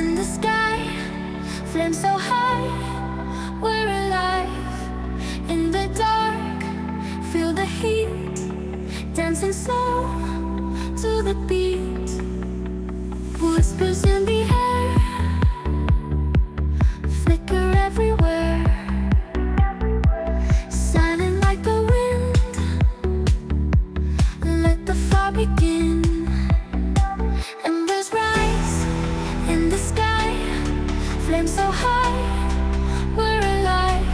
in the sky, flame so high, we're alive. In the dark, feel the heat, dancing slow to the beat. Whispers in the air, flicker everywhere, silent like the wind. Let the fire begin. Embers rise in the sky, flame so high, we're alive.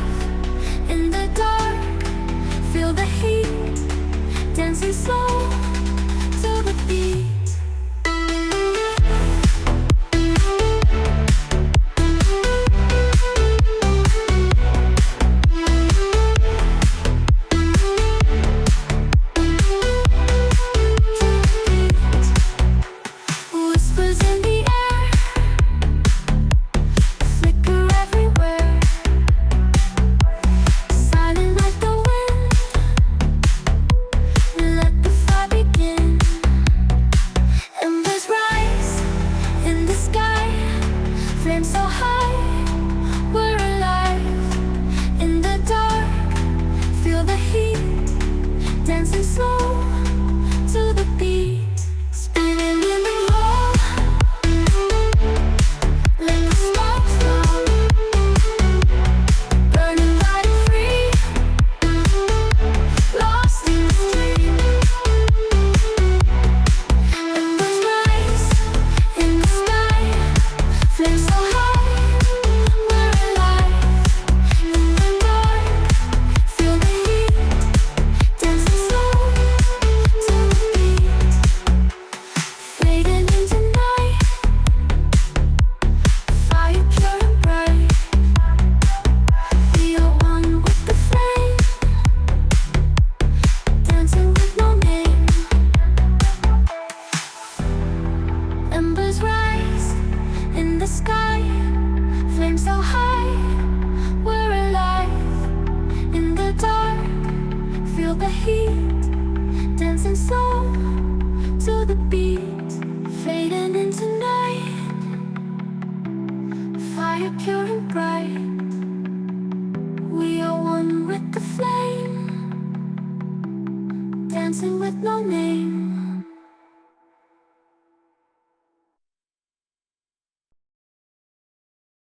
In the dark, feel the heat, dancing slow to the beat. Whispers in the air, flicker everywhere, silent like the wind. Let the fire begin. Embers rise in the sky, flame so high, we're alive. In the dark, feel the heat, dancing slow to the beat. Spinning in the wall, let the smoke flow, burning bright and free, lost in the stream. Embers rise in the sky, flame so high, we're alive. In the dark, feel the heat, dancing slow to the beat. Fading into night, fire pure and bright. We are one with the flame, dancing with no name. Embers rise in the sky, flame so high, we're alive. In the dark, feel the heat, dancing slow to the beat. Fading into night, fire pure and bright. We are one with the flame, dancing with no name.